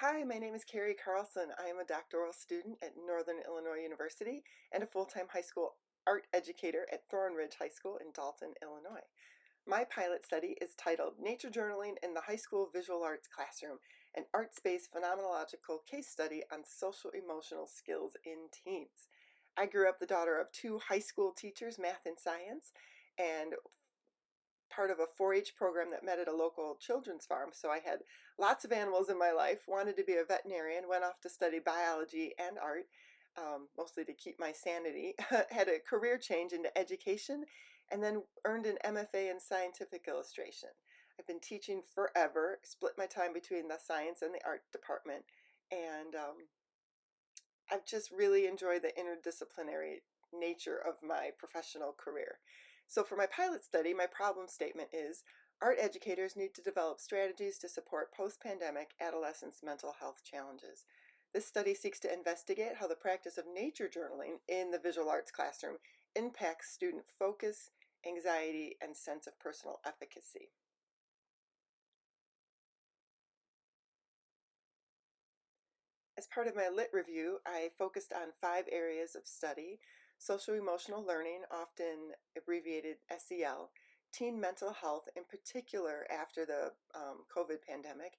Hi, my name is Carrie Carlson. I am a doctoral student at Northern Illinois University and a full-time high school art educator at Thornridge High School in Dalton, Illinois. My pilot study is titled Nature Journaling in the High School Visual Arts Classroom, an arts-based phenomenological case study on social emotional skills in teens. I grew up the daughter of two high school teachers, math and science, and part of a 4-H program that met at a local children's farm, so I had lots of animals in my life, wanted to be a veterinarian, went off to study biology and art, mostly to keep my sanity, had a career change into education, and then earned an MFA in scientific illustration. I've been teaching forever, split my time between the science and the art department, and I've just really enjoyed the interdisciplinary nature of my professional career. So for my pilot study, my problem statement is art educators need to develop strategies to support post-pandemic adolescents' mental health challenges. This study seeks to investigate how the practice of nature journaling in the visual arts classroom impacts student focus, anxiety, and sense of personal efficacy. As part of my lit review, I focused on 5 areas of study: social emotional learning, often abbreviated SEL, teen mental health, in particular after the COVID pandemic,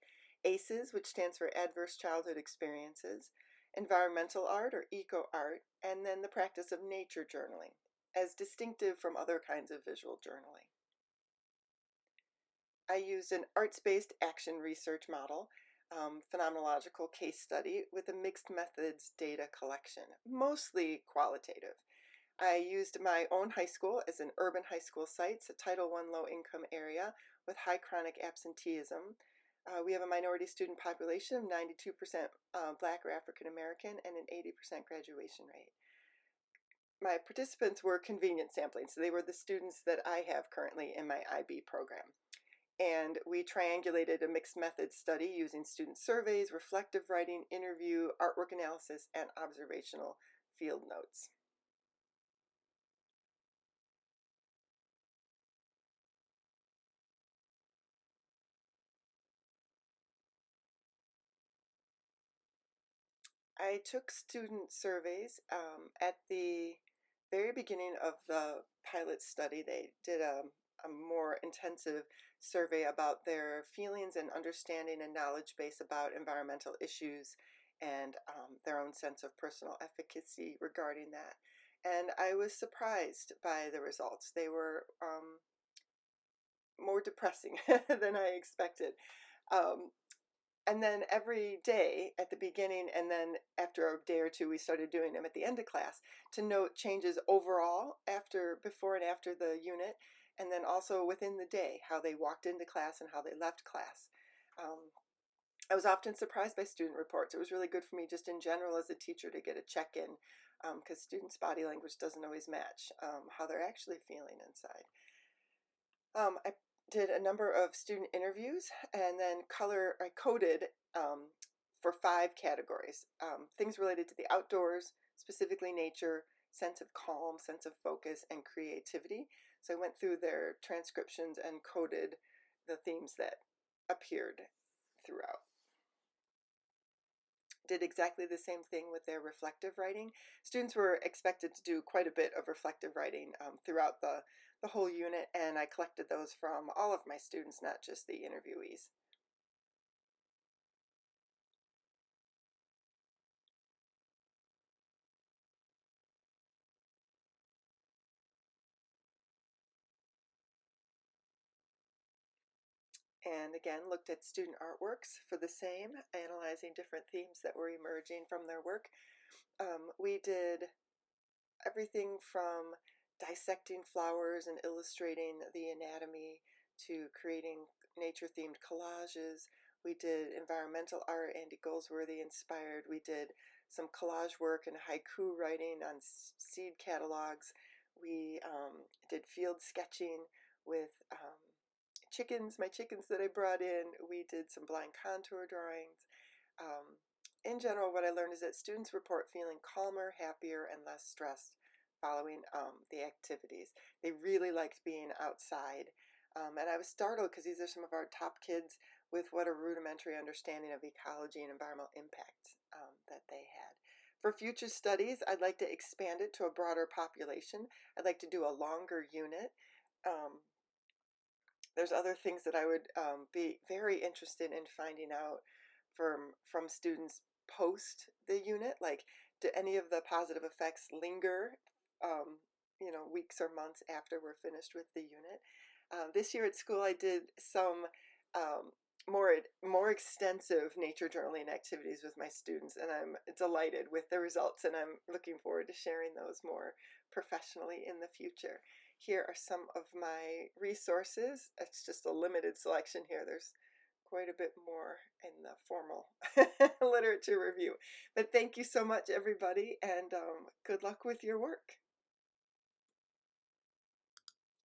ACEs, which stands for Adverse Childhood Experiences, environmental art or eco art, and then the practice of nature journaling, as distinctive from other kinds of visual journaling. I used an arts-based action research model, phenomenological case study with a mixed methods data collection, mostly qualitative. I used my own high school as an urban high school site. It's a Title I low-income area with high chronic absenteeism. We have a minority student population of 92% Black or African American and an 80% graduation rate. My participants were convenient sampling, so they were the students that I have currently in my IB program. And we triangulated a mixed method study using student surveys, reflective writing, interview, artwork analysis, and observational field notes. I took student surveys at the very beginning of the pilot study. They did a more intensive survey about their feelings and understanding and knowledge base about environmental issues and their own sense of personal efficacy regarding that. And I was surprised by the results. They were more depressing than I expected. Um, and then every day at the beginning, and then after a day or two, we started doing them at the end of class to note changes overall before and after the unit, and then also within the day, how they walked into class and how they left class. I was often surprised by student reports. It was really good for me just in general as a teacher to get a check-in, because students' body language doesn't always match how they're actually feeling inside. I did a number of student interviews, and then I coded for 5 categories. Things related to the outdoors, specifically nature, sense of calm, sense of focus, and creativity. So I went through their transcriptions and coded the themes that appeared throughout. Did exactly the same thing with their reflective writing. Students were expected to do quite a bit of reflective writing throughout the whole unit, and I collected those from all of my students, not just the interviewees. And again, looked at student artworks for the same, analyzing different themes that were emerging from their work. We did everything from dissecting flowers and illustrating the anatomy to creating nature-themed collages. We did environmental art, Andy Goldsworthy inspired. We did some collage work and haiku writing on seed catalogs. We did field sketching with my chickens that I brought in. We did some blind contour drawings. In general, what I learned is that students report feeling calmer, happier, and less stressed following the activities. They really liked being outside. And I was startled because these are some of our top kids with what a rudimentary understanding of ecology and environmental impact that they had. For future studies, I'd like to expand it to a broader population. I'd like to do a longer unit. There's other things that I would be very interested in finding out from students post the unit, like do any of the positive effects linger, weeks or months after we're finished with the unit. This year at school, I did some more extensive nature journaling activities with my students, and I'm delighted with the results, and I'm looking forward to sharing those more professionally in the future. Here are some of my resources. It's just a limited selection here. There's quite a bit more in the formal literature review. But thank you so much, everybody, and good luck with your work.